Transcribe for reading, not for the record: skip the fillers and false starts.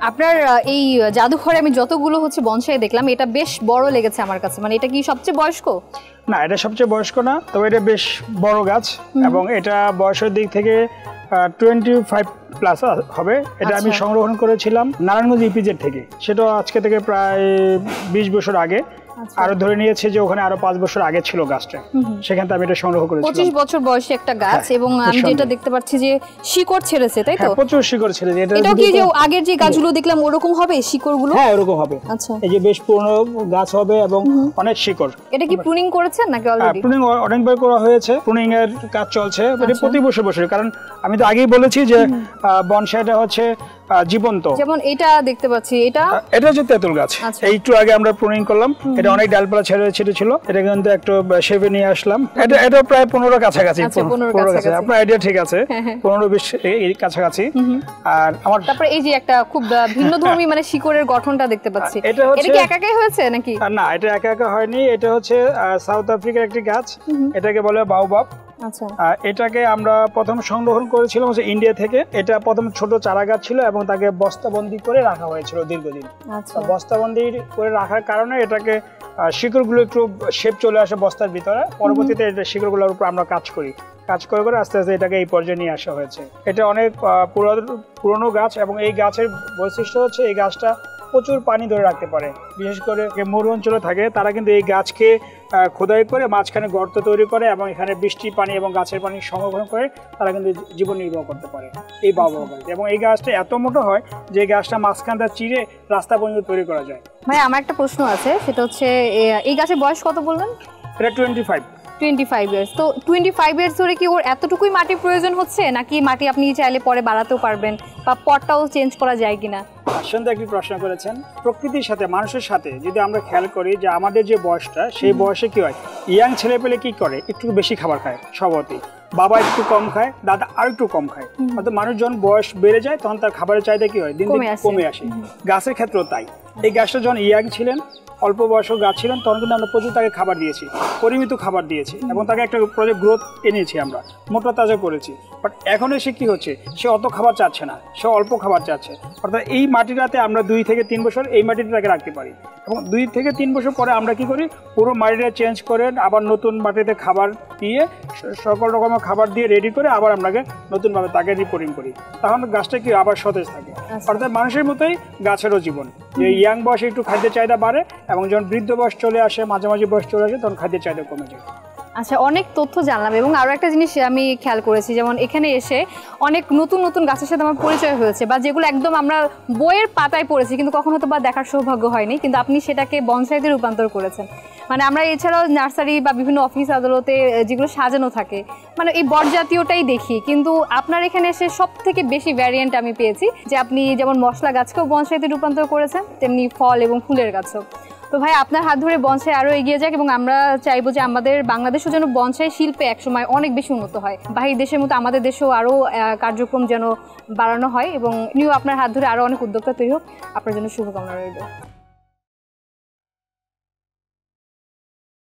আপনার এই জাদুঘরে আমি যতগুলো হচ্ছে বনসাই দেখলাম, এটা বেশ বড় লেগেছে আমার কাছে। মানে এটা কি সবচেয়ে বয়স্ক? না, এটা সবচেয়ে বয়স্ক না, তবে এটা বেশ বড় গাছ এবং এটা বয়সের দিক থেকে 25 প্লাস হবে। এটা আমি সংরক্ষণ করেছিলাম নারায়ণগঞ্জ ইপিজেড থেকে, সেটা আজকে থেকে প্রায় 20 বছর আগে। আরো ধরে নিয়েছে যে ওখানে আরো 5 বছর আগে ছিল গাছটা, সেখান থেকে আমি এটা সংগ্রহ করেছিলাম। 25 বছর বয়সী একটা গাছ এবং আমি যেটা দেখতে পাচ্ছি যে শিকড় ছেড়েছে, তাই তো? প্রচুর শিকড় ছেড়েছে। এটা কি যে আগের যে গাছগুলো দেখলাম ওরকম হবে শিকড়গুলো? হ্যাঁ, ওরকম হবে। আচ্ছা, এই যে বেশ পুরনো গাছ হবে এবং অনেক শিকড়। এটা কি প্রুনিং করেছেন নাকি অলরেডি? প্রুনিং অনেকবার করা হয়েছে, প্রুনিং এর কাজ চলছে প্রতি বছর। কারণ আমি তো আগেই বলেছি যে বনসাইটা হচ্ছে জীবন্ত। যেমন এটা দেখতে পাচ্ছি, এটা হচ্ছে তেঁতুল গাছ। একটু আগে আমরা প্রুনিং করলাম, এটা অনেক ডালপালা ছেড়ে ছিল, এটা কিন্তু একটু শেপে নিয়ে আসলাম। এটা প্রায় 15 কাছাকাছি। আপনার আইডিয়া ঠিক আছে, 15-20 এই কাছাকাছি। আর আমার তারপরে এই যে একটা খুব ভিন্নধর্মী মানে শিকড়ের গঠনটা দেখতে পাচ্ছি, এটা কি একাই হয়েছে নাকি? না, এটা একা হয়নি। এটা হচ্ছে সাউথ আফ্রিকার একটি গাছ, এটাকে বলে বাওবাব। আচ্ছা, এটাকে আমরা প্রথম সংরক্ষণ করেছিলাম হচ্ছে ইন্ডিয়া থেকে। এটা প্রথম ছোট চারা গাছ ছিল এবং তাকে বস্তাবন্দি করে রাখা হয়েছিল দীর্ঘদিন। বস্তাবন্দি করে রাখার কারণে এটাকে শিকড়গুলো একটু শেপ চলে আসে বস্তার ভিতরে। পরবর্তীতে এটা শিকড়গুলোর উপর আমরা কাজ করে আস্তে আস্তে এটাকে এই পর্যায়ে নিয়ে আসা হয়েছে। এটা অনেক পুরনো গাছ এবং এই গাছের বৈশিষ্ট্য হচ্ছে এই গাছটা প্রচুর পানি ধরে রাখতে পারে। বিশেষ করে মরু অঞ্চলে থাকে তারা কিন্তু এই গাছকে খোদাই করে মাঝখানে গর্ত তৈরি করে এবং এখানে বৃষ্টি পানি এবং গাছের পানি সংরক্ষণ করে তারা কিন্তু জীবন নির্বাহ করতে পারে এই বাওবাব গাছ। এবং এই গাছটা এত মোটা হয় যে গাছটা মাঝখানটা চিরে রাস্তা পর্যন্ত তৈরি করা যায়। ভাই, আমার একটা প্রশ্ন আছে, সেটা হচ্ছে এই গাছের বয়স কত বললেন? এটা 25 ইয়ার্স। তো 25 ইয়ার্স ধরে কি ওর এতটুকুই মাটির প্রয়োজন হচ্ছে, নাকি মাটি আপনি চাইলে পরে বাড়াতেও পারবেন, বা পটটাও চেঞ্জ করা যায় কিনা? সুন্দর একটি প্রশ্ন করেছেন। প্রকৃতির সাথে মানুষের সাথে যদি আমরা খেয়াল করি যে আমাদের যে বয়সটা, সেই বয়সে কি হয়, ইয়াং ছেলে পেলে কি করে, একটু বেশি খাবার খায় স্বভাবতই। বাবা একটু কম খায়, দাদা আর একটু কম খায়। অর্থাৎ মানুষ যখন বয়স বেড়ে যায় তখন তার খাবারের চাহিদা কি হয়, দিন দিন কমে আসে। গাছের ক্ষেত্রেও তাই। এই গাছটা যখন ইয়াং ছিলেন, অল্প বয়সী গাছ ছিলেন, তখন কিন্তু আমরা প্রচুর তাকে খাবার দিয়েছি, পরিমিত খাবার দিয়েছি এবং তাকে একটা প্রজেক্ট গ্রোথ এনেছি, আমরা মোটা তাজা করেছি। বাট এখন এসে কি হচ্ছে, সে অত খাবার চাচ্ছে না, সে অল্প খাবার চাচ্ছে। অর্থাৎ এই মাটিটাতে আমরা 2 থেকে 3 বছর এই মাটিটাকে রাখতে পারি এবং 2 থেকে 3 বছর পরে আমরা কি করি, পুরো মাটিটা চেঞ্জ করে আবার নতুন মাটিতে খাবার দিয়ে, সকল রকমের খাবার দিয়ে রেডি করে আবার আমরা নতুনভাবে তাকে রিপোর্টিং করি। তখন গাছটা কি আবার সতেজ থাকে। অর্থাৎ মানুষের মতোই গাছেরও জীবন, যে ইয়াং বয়সে একটু খাদ্যের চাহিদা বাড়ে এবং যখন বৃদ্ধ বয়স চলে আসে, মাঝামাঝি বয়স চলে আসে, তখন খাদ্যের চাহিদা কমে যায়। আচ্ছা, অনেক তথ্য জানলাম এবং আরও একটা জিনিস আমি খেয়াল করেছি, যেমন এখানে এসে অনেক নতুন গাছের সাথে আমার পরিচয় হয়েছে, বা যেগুলো একদম আমরা বইয়ের পাতায় পড়েছি কিন্তু কখনো তো বা দেখার সৌভাগ্য হয়নি, কিন্তু আপনি সেটাকে বনসাইতে রূপান্তর করেছেন। মানে আমরা এছাড়াও নার্সারি বা বিভিন্ন অফিস আদালতে যেগুলো সাজানো থাকে, মানে এই বট জাতীয়টাই দেখি, কিন্তু আপনার এখানে এসে সব থেকে বেশি ভ্যারিয়েন্ট আমি পেয়েছি যে আপনি যেমন মশলা গাছকেও বনসাইতে রূপান্তর করেছেন, তেমনি ফল এবং ফুলের গাছও। তো ভাই, আপনার হাত ধরে বনসাই আরও এগিয়ে যাক এবং আমরা চাইবো যে আমাদের বাংলাদেশও যেন বনসাই শিল্পে একসময় অনেক বেশি উন্নত হয়। বাহির দেশের মতো আমাদের দেশেও আরও কার্যক্রম যেন বাড়ানো হয় এবং আপনিও আপনার হাত ধরে আরও অনেক উদ্যোক্তা তৈরি হোক। আপনার জন্য শুভকামনা রইল।